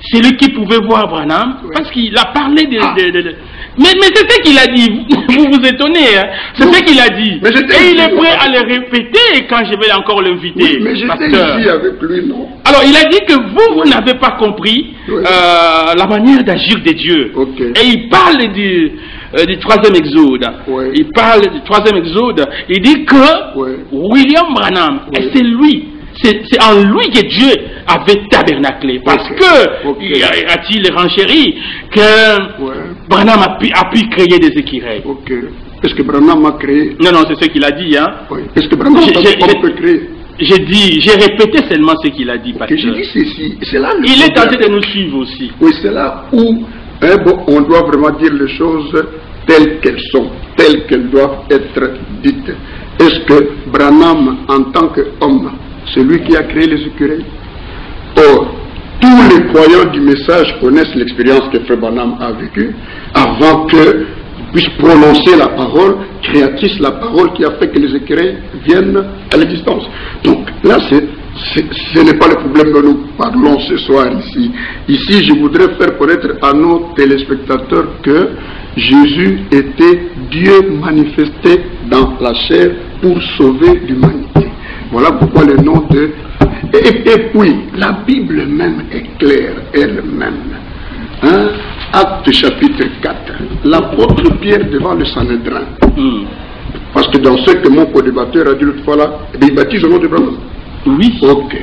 c'est lui qui pouvait voir Branham, parce qu'il a parlé de... Mais c'est ce qu'il a dit, vous vous étonnez, hein? C'est ce qu'il a dit. Et il est prêt à le répéter quand je vais encore l'inviter. Mais j'étais ici avec lui, non? Alors il a dit que vous n'avez pas compris la manière d'agir de Dieu. Et il parle du troisième exode. Il parle du troisième exode. Il dit que William Branham, et c'est lui, c'est en lui que Dieu avait tabernaclé. Parce que, a-t-il renchéri, que Branham a pu créer des écureuils. Est-ce que Branham a créé? Non, c'est ce qu'il a dit. Hein. Est-ce que Branham peut créer? J'ai répété seulement ce qu'il a dit. J'ai dit ceci. Là il est tenté de nous suivre aussi. Oui, c'est là où on doit vraiment dire les choses telles qu'elles sont, telles qu'elles doivent être dites. Est-ce que Branham, en tant qu'homme, c'est lui qui a créé les écureuils? Or, tous les croyants du message connaissent l'expérience que Frère Branham a vécue avant que puisse prononcer la parole créatrice, la parole qui a fait que les écureuils viennent à l'existence. Donc là, ce n'est pas le problème dont nous parlons ce soir ici. Ici, je voudrais faire connaître à nos téléspectateurs que Jésus était Dieu manifesté dans la chair pour sauver l'humanité. Voilà pourquoi le nom de... Et puis, la Bible même est claire, elle-même. Hein? Acte chapitre 4. L'apôtre Pierre devant le Sanhédrin. Parce que dans ce que mon co-débatteur a dit l'autre fois là, il baptise au nom de Branham. Oui. Ok.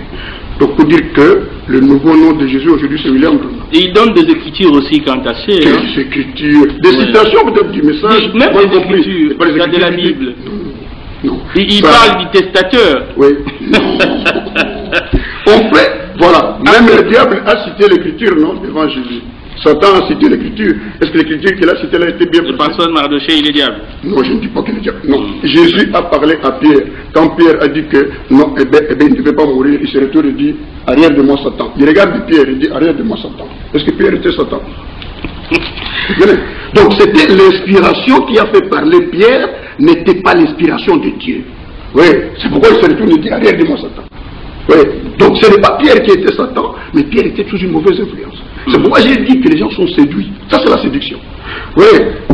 Donc pour dire que le nouveau nom de Jésus aujourd'hui c'est William Branham. Et il donne des écritures aussi quant à ça. Des écritures, des citations peut-être du message. Même des écritures, pas les écritures de la Bible. Non. Il parle du testateur. Oui. On fait, voilà. Même le diable a cité l'écriture, non, devant Jésus. Satan a cité l'écriture. Est-ce que l'écriture qu'il a citée là était bien précise? Le pasteur Mardochée, il est diable. Non, je ne dis pas qu'il est diable. Non. Jésus a parlé à Pierre. Quand Pierre a dit que non, il ne devait pas mourir, il se retourne et dit arrière de moi Satan. Il regarde Pierre et dit arrière de moi Satan. Est-ce que Pierre était Satan? Donc c'était l'inspiration qui a fait parler Pierre, n'était pas l'inspiration de Dieu. Oui, c'est pourquoi il se retourne et dit arrière de moi Satan. Oui. Donc ce n'est pas Pierre qui était Satan, mais Pierre était sous une mauvaise influence. C'est pourquoi j'ai dit que les gens sont séduits. Ça c'est la séduction. Oui,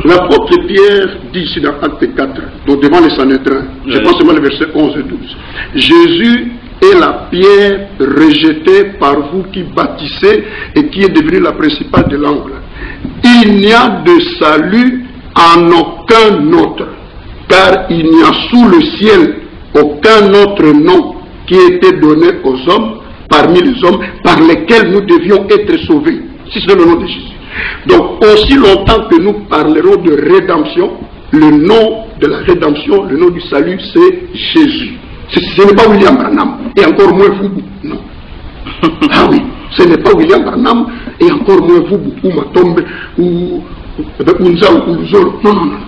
l'apôtre Pierre dit ici dans Acte 4, donc devant les Sanhédrins, je pense seulement le verset 11 et 12. Jésus est la pierre rejetée par vous qui bâtissez et qui est devenue la principale de l'angle. Il n'y a de salut en aucun autre, car il n'y a sous le ciel aucun autre nom qui a été donné aux hommes, parmi les hommes, par lesquels nous devions être sauvés. Si c'est le nom de Jésus. Donc, aussi longtemps que nous parlerons de rédemption, le nom de la rédemption, le nom du salut, c'est Jésus. Ce n'est pas William Branham, et encore moins vous. Non. Ah oui, ce n'est pas William Branham, et encore moins vous, ou Matombe, ou Unza, ou Zoro. Non, non, non.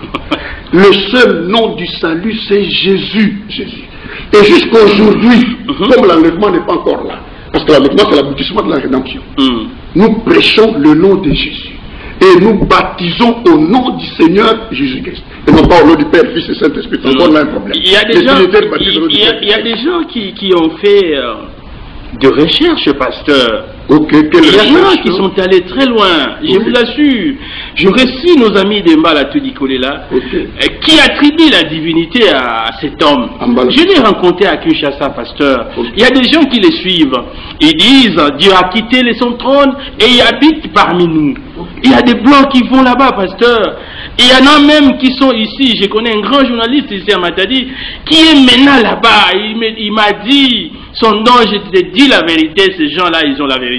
Le seul nom du salut, c'est Jésus. Jésus. Et jusqu'à aujourd'hui, comme l'enlèvement n'est pas encore là, parce que l'enlèvement c'est l'aboutissement de la rédemption, nous prêchons le nom de Jésus. Et nous baptisons au nom du Seigneur Jésus-Christ. Et non pas au nom du Père, Fils et Saint-Esprit. C'est encore là un problème. Il y a des gens qui ont fait de recherche, pasteur. Ok, Il y en a qui sont allés très loin, je vous assure. Je reçus nos amis de Mbala Tudikolela, qui attribuent la divinité à cet homme. Je l'ai rencontré à Kinshasa, pasteur. Il y a des gens qui les suivent. Ils disent, Dieu a quitté son trône et il habite parmi nous. Il y a des blancs qui vont là-bas, pasteur. Il y en a même qui sont ici. Je connais un grand journaliste ici à Matadi qui est maintenant là-bas. Il m'a dit, son nom, je te dis la vérité, ces gens-là, ils ont la vérité.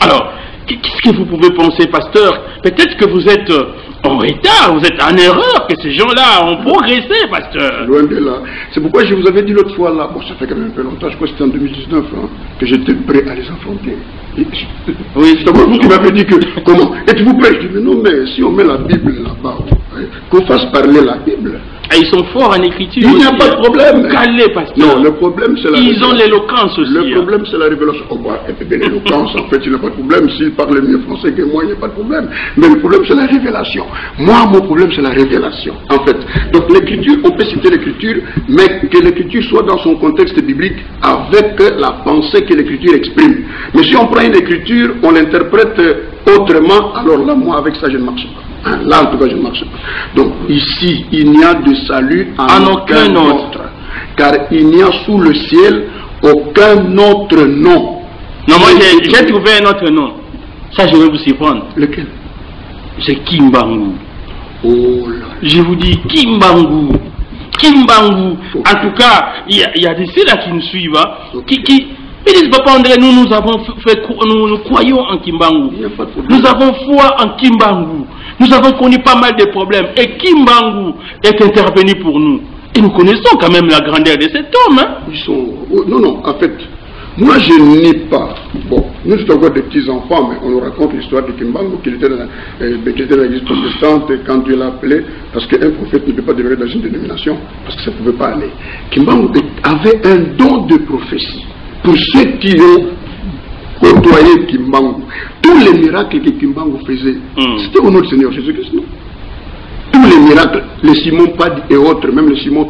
Alors, qu'est-ce que vous pouvez penser, pasteur? Peut-être que vous êtes en retard, vous êtes en erreur, que ces gens-là ont progressé, pasteur. Loin de là. C'est pourquoi je vous avais dit l'autre fois là, bon, ça fait quand même un peu longtemps, je crois que c'était en 2019, hein, que j'étais prêt à les affronter. Oui, c'est vous qui m'avez dit que, comment? Êtes-vous prêt? Je dis, mais non, mais si on met la Bible là-bas, qu'on fasse parler la Bible. Et ils sont forts en écriture. Il n'y a pas de problème. Calé, pasteur. Non, le problème c'est la révélation. Ils ont l'éloquence aussi. Le problème c'est la révélation. Oh, bah, l'éloquence, en fait, il n'y a pas de problème. S'il parle mieux français que moi, il n'y a pas de problème. Mais le problème c'est la révélation. Moi, mon problème c'est la révélation, en fait. Donc l'écriture, on peut citer l'écriture, mais que l'écriture soit dans son contexte biblique avec la pensée que l'écriture exprime. Mais si on prend une écriture, on l'interprète autrement, alors là, moi, avec ça, je ne marche pas. Là, en tout cas, je ne marche pas. Donc, ici, il n'y a de salut en aucun autre. Car il n'y a sous le ciel aucun autre nom. Non, moi, j'ai trouvé un autre nom. Ça, je vais vous surprendre. Lequel? C'est Kimbangu. Oh là. Je vous dis Kimbangu. Kimbangu. Okay. En tout cas, il y a des ceux-là qui nous suivent. Hein, okay. Ils disent, papa André, nous avons nous croyons en Kimbangu. Nous avons foi en Kimbangu. Nous avons connu pas mal de problèmes. Et Kimbangu est intervenu pour nous. Et nous connaissons quand même la grandeur de cet homme. Hein? Ils sont... Non, non, en fait, moi je nie pas. Bon, nous sommes encore des petits-enfants, mais on nous raconte l'histoire de Kimbangu, qu'il était dans l'église protestante quand Dieu l'a appelé, parce qu'un prophète ne peut pas demeurer dans une dénomination, parce que ça ne pouvait pas aller. Kimbangu avait un don de prophétie. Pour ceux qui ont côtoyé Kimbangu, tous les miracles que Kimbangu faisait, c'était au nom du Seigneur Jésus-Christ, non? Tous les miracles, les Simon Pad et autres, même les Simon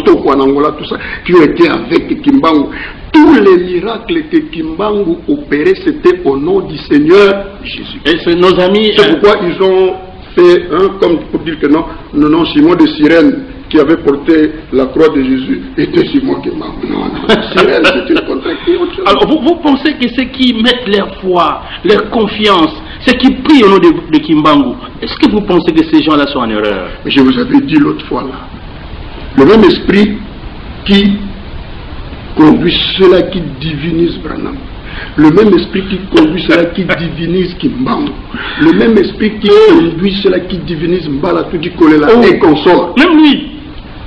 Toko en Angola, tout ça, qui ont été avec Kimbangu, tous les miracles que Kimbangu opérait, c'était au nom du Seigneur Jésus. Et c'est nos amis. C'est pourquoi ils ont fait, comme pour dire que non, non, Simon de Cyrène, qui avait porté la croix de Jésus, était Simon Kimbangu. Non, non, Cyrène, c'est une contraction. Alors, vous pensez que ceux qui mettent leur foi, leur confiance, ceux qui prient au nom de Kimbangu, est-ce que vous pensez que ces gens-là sont en erreur? Mais je vous avais dit l'autre fois là, le même esprit qui conduit ceux-là qui divinisent Branham, le même esprit qui conduit ceux-là qui divinisent Kimbangu, le même esprit qui conduit ceux-là qui divinisent Mbala Tudikolela et consort. Même lui.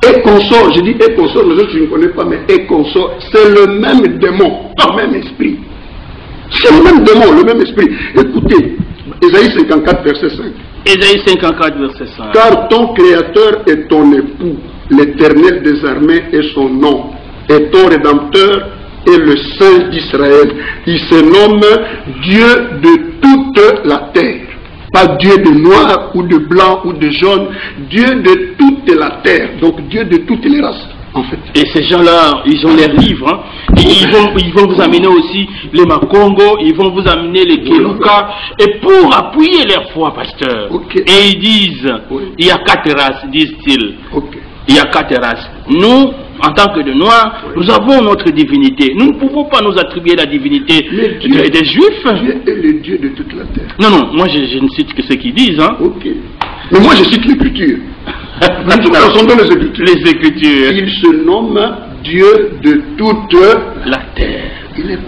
Et consort, je dis et consort, les autres je ne connais pas, mais et consort, c'est le même démon, le même esprit. C'est le même démon, le même esprit. Écoutez, Ésaïe 54, verset 5. Ésaïe 54, verset 5. Car ton créateur est ton époux, l'Éternel des armées est son nom, et ton rédempteur est le Saint d'Israël. Il se nomme Dieu de toute la terre. Pas Dieu de noir ou de blanc ou de jaune, Dieu de toute la terre, donc Dieu de toutes les races, en fait. Et ces gens-là, ils ont leurs livres, hein. Ils vont vous amener aussi les Makongo, ils vont vous amener les Keluka, et pour appuyer leur foi, pasteur. Okay. Et ils disent, il y a 4 races, disent-ils. Okay. Il y a 4 races. Nous, en tant que de Noirs, nous avons notre divinité. Nous ne pouvons pas nous attribuer la divinité des Juifs. Dieu est le Dieu de toute la terre. Non, non, moi je ne cite que ce qu'ils disent. Hein. Ok. Mais moi je cite l'Écriture. Nous sommes dans les Écritures. Les Écritures. Il se nomme Dieu de toute la terre.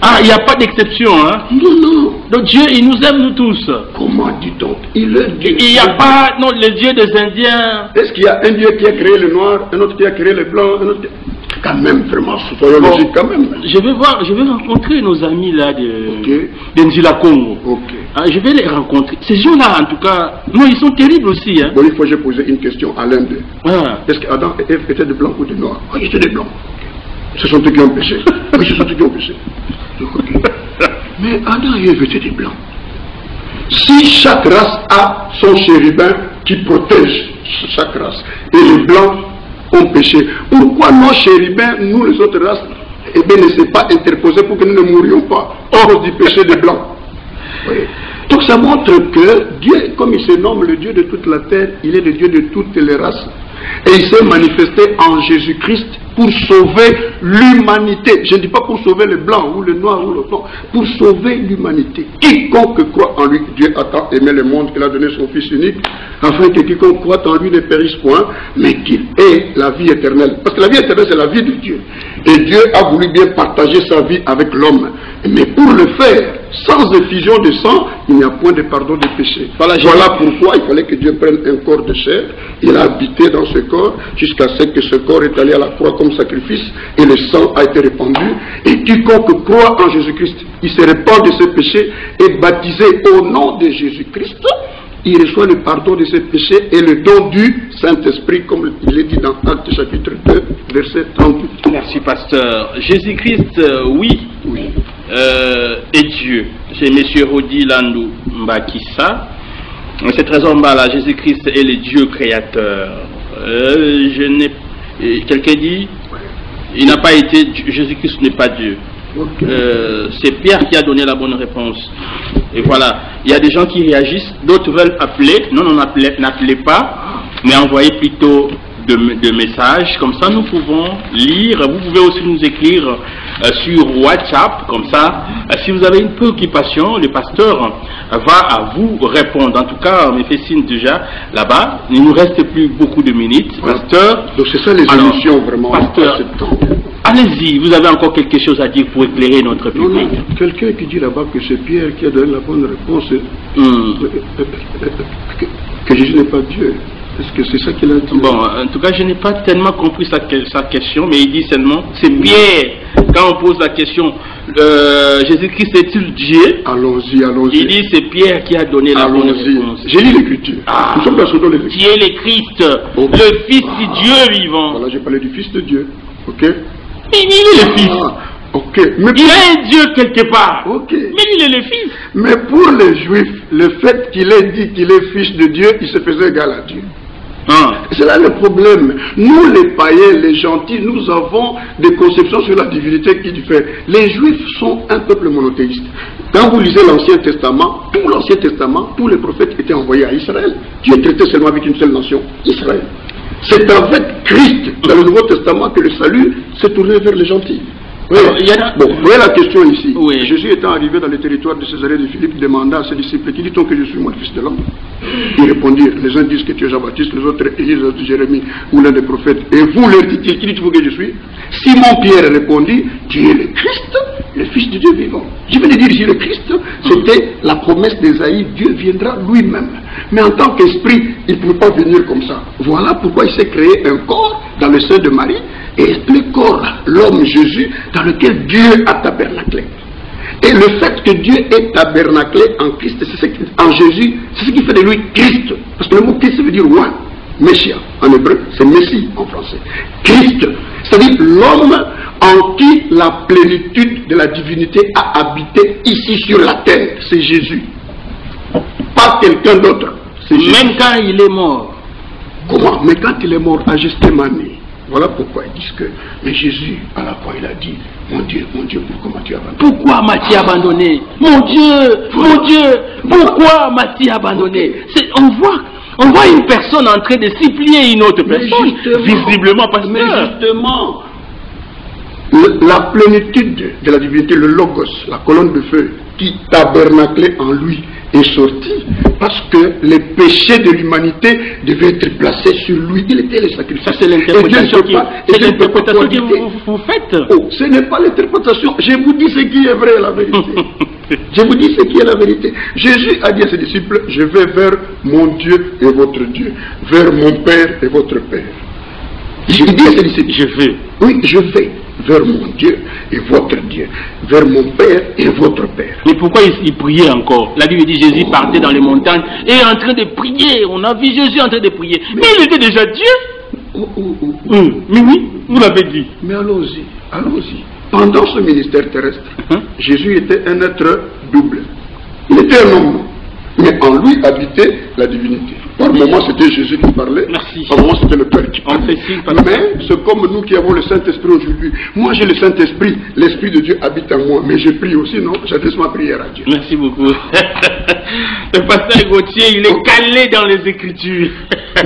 Ah, il n'y a pas d'exception, hein? Non, non. Donc Dieu, il nous aime nous tous. Comment dit-on? Il est Dieu. Il n'y a pas, non, le Dieu des Indiens. Est-ce qu'il y a un Dieu qui a créé le noir, un autre qui a créé le blanc, un autre qui... Quand même, vraiment, soyons logiques quand même. Je vais rencontrer nos amis là de Nzila Congo. Okay. Je vais les rencontrer. Ces gens-là, en tout cas, non, ils sont terribles aussi. Hein. Bon, il faut que je pose une question à l'un d'eux. Ah. Est-ce qu'Adam et Ève étaient de blanc ou de noir? Oui, ils étaient de blancs. Ce sont eux qui ont péché. Oui, ce sont eux qui ont péché. Okay. Mais Adam et Ève étaient des blancs. Si chaque race a son chérubin qui protège chaque race, et les blancs ont péché, pourquoi nos chérubins, nous les autres races, eh bien, ne s'est pas interposé pour que nous ne mourions pas à cause du péché des Blancs. Oui. Donc ça montre que Dieu, comme il se nomme le Dieu de toute la terre, il est le Dieu de toutes les races. Et il s'est manifesté en Jésus-Christ pour sauver l'humanité. Je ne dis pas pour sauver les blancs ou les noirs ou le blanc, pour sauver l'humanité. Quiconque croit en lui, Dieu a tant aimé le monde qu'il a donné son Fils unique, afin que quiconque croit en lui ne périsse point, mais qu'il ait la vie éternelle. Parce que la vie éternelle, c'est la vie de Dieu. Et Dieu a voulu bien partager sa vie avec l'homme. Mais pour le faire, sans effusion de sang, il n'y a point de pardon des péchés. Voilà pourquoi il fallait que Dieu prenne un corps de chair. Il a habité dans ce corps jusqu'à ce que ce corps est allé à la croix comme sacrifice et le sang a été répandu. Et quiconque croit en Jésus-Christ, il se répand de ses péchés et baptisé au nom de Jésus-Christ, il reçoit le pardon de ses péchés et le don du Saint-Esprit, comme il est dit dans Actes chapitre 2, verset 38. Merci, pasteur. Jésus-Christ, oui, est Dieu. C'est M. Rodi Landou Mbakissa. C'est très là, Jésus-Christ est le Dieu créateur. Quelqu'un dit, il n'a pas été, Jésus-Christ n'est pas Dieu. C'est Pierre qui a donné la bonne réponse. Et voilà, il y a des gens qui réagissent, d'autres veulent appeler. Non, n'appelez pas, mais envoyez plutôt de messages. Comme ça, nous pouvons lire. Vous pouvez aussi nous écrire sur WhatsApp. Comme ça, si vous avez une préoccupation, le pasteur va à vous répondre. En tout cas, on me fait signe déjà là-bas. Il ne nous reste plus beaucoup de minutes. Pasteur. Donc c'est ça les émissions vraiment. Pasteur, allez-y, vous avez encore quelque chose à dire pour éclairer notre public. Non, quelqu'un qui dit là-bas que c'est Pierre qui a donné la bonne réponse, que Jésus n'est pas Dieu. Est-ce que c'est ça qu'il a dit? Bon, en tout cas, je n'ai pas tellement compris sa question, mais il dit seulement, c'est Pierre. Quand on pose la question, Jésus-Christ est-il Dieu? Allons-y. Il dit, c'est Pierre qui a donné la bonne réponse. J'ai lu l'Écriture. Nous sommes dans les Écritures. Qui est le Christ, le Fils du Dieu vivant. Voilà, j'ai parlé du Fils de Dieu. Ok? Mais il est le Fils. Ok. Mais il est un Dieu quelque part. Ok. Mais il est le Fils. Mais pour les Juifs, le fait qu'il ait dit qu'il est Fils de Dieu, il se faisait égal à Dieu. C'est là le problème. Nous, les païens, les gentils, nous avons des conceptions sur la divinité qui diffèrent. Les Juifs sont un peuple monothéiste. Quand vous lisez l'Ancien Testament, tout l'Ancien Testament, tous les prophètes étaient envoyés à Israël. Dieu traitait seulement avec une seule nation, Israël. C'est avec Christ, dans le Nouveau Testament, que le salut s'est tourné vers les gentils. Oui. Bon, voyez la question ici. Oui. Jésus étant arrivé dans le territoire de Césarée de Philippe, demanda à ses disciples, qui dit-on que je suis moi le Fils de l'homme? Ils répondirent, les uns disent que tu es Jean-Baptiste, les autres Élie, les autres Jérémie ou l'un des prophètes. Et vous leur dites-il, qui dites-vous que je suis? Simon-Pierre répondit, tu es le Christ, le Fils de Dieu vivant. Je viens de dire ici le Christ, c'était la promesse d'Ésaïe, Dieu viendra lui-même. Mais en tant qu'esprit, il ne pouvait pas venir comme ça. Voilà pourquoi il s'est créé un corps dans le sein de Marie, et le corps, l'homme Jésus, dans lequel Dieu a tabernaclé. Et le fait que Dieu ait tabernaclé en Christ, en Jésus, c'est ce qui fait de lui Christ. Parce que le mot Christ veut dire roi, Messia en hébreu, c'est Messie en français. Christ, c'est-à-dire l'homme en qui la plénitude de la divinité a habité ici sur la terre, c'est Jésus. Pas quelqu'un d'autre. Même quand il est mort. Comment? Mais quand il est mort à Gethsémani. Voilà pourquoi ils disent que, mais Jésus, à la croix, il a dit, mon Dieu, pourquoi m'as-tu abandonné? Pourquoi m'as-tu abandonné? Mon Dieu, pourquoi m'as-tu abandonné? On voit une personne en train de supplier une autre personne, visiblement, parce que... Mais justement, la plénitude de la divinité, le Logos, la colonne de feu, qui tabernaclait en lui, est sorti parce que les péchés de l'humanité devaient être placés sur lui. Il était le sacrifice. Ça, c'est l'interprétation que vous faites. Oh, ce n'est pas l'interprétation. Je vous dis ce qui est vrai, la vérité. Je vous dis ce qui est la vérité. Jésus a dit à ses disciples, je vais vers mon Dieu et votre Dieu, vers mon Père et votre Père. Je lui dis à ses disciples, je vais. Oui, je vais vers mon Dieu et votre Dieu, vers mon Père et votre Père. Mais pourquoi il priait encore? La Bible dit Jésus partait dans les montagnes et est en train de prier. On a vu Jésus en train de prier. Mais il était déjà Dieu. Mais oui, vous l'avez dit. Mais allons-y. Pendant ce ministère terrestre, Jésus était un être double. Il était un homme, mais en lui habitait la divinité. Par moment, c'était Jésus qui parlait. Merci. Par moment, c'était le Père qui On parlait. précise pas. Mais c'est comme nous qui avons le Saint-Esprit aujourd'hui. Moi, j'ai le Saint-Esprit. L'Esprit de Dieu habite en moi. Mais je prie aussi, non? J'adresse ma prière à Dieu. Merci beaucoup. Le pasteur Gauthier, il est calé dans les Écritures.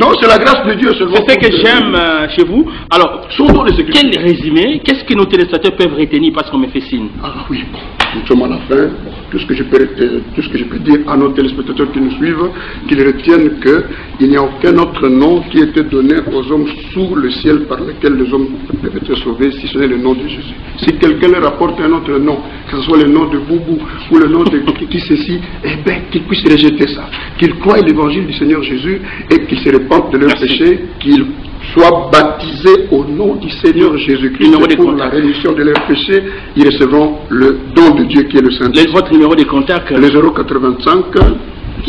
Non, c'est la grâce de Dieu seulement. C'est ce que j'aime chez vous. Alors, Surtout les Écritures. quel résumé, qu'est-ce que nos téléspectateurs peuvent retenir parce qu'on me fait signe? Ah oui, bon, nous sommes à la fin. Bon, tout ce que je peux dire à nos téléspectateurs qui nous suivent, qu'ils retiennent qu'il n'y a aucun autre nom qui a été donné aux hommes sous le ciel par lequel les hommes peuvent être sauvés, si ce n'est le nom de Jésus. Si quelqu'un leur apporte un autre nom, que ce soit le nom de Boubou ou le nom de qui ceci, eh bien, qu'ils puissent rejeter ça. Qu'ils croient l'évangile du Seigneur Jésus et qu'ils se repentent de leurs péchés, qu'ils soient baptisés au nom du Seigneur Jésus-Christ pour la rémission de leurs péchés, ils recevront le don de Dieu qui est le Saint-Esprit. Votre numéro de contact? Le 085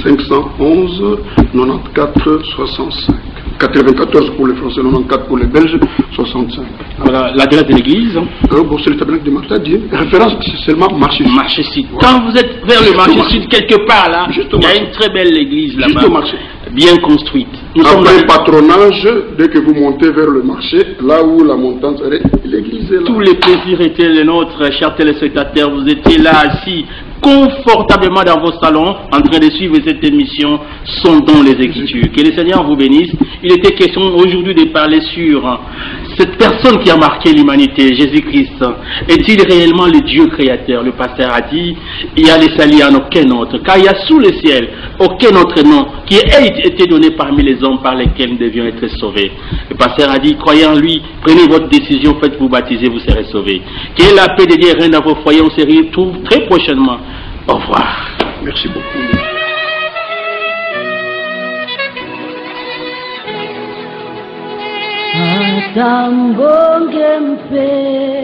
511 94 65. 94 pour les Français, 94 pour les Belges, 65. Voilà l'adresse de l'église. Bon, c'est le tabernacle de Matadi. Référence, c'est seulement marché sud. Marché sud. Quand vous êtes vers le marché sud, quelque part là, il y a une très belle église là-bas. Juste au marché. Bien construite. Nous Après le patronage, dès que vous montez vers le marché, là où la montagne serait, l'église est là. Tous les plaisirs étaient les nôtres, chers téléspectateurs. Vous étiez là assis confortablement dans vos salons en train de suivre cette émission Sondons les Écritures. Que le Seigneur vous bénisse. Il était question aujourd'hui de parler sur cette personne qui a marqué l'humanité, Jésus-Christ. Est-il réellement le Dieu créateur? Le pasteur a dit, il y a les salis en aucun autre, car il y a sous le ciel aucun autre nom qui ait été donné parmi les hommes par lesquels nous devions être sauvés. Le pasteur a dit, croyez en lui, prenez votre décision, faites-vous baptiser, vous serez sauvés. Que la paix de Dieu règne dans vos foyers, on se retrouve très prochainement. Au revoir. Merci beaucoup. Atambonge mpe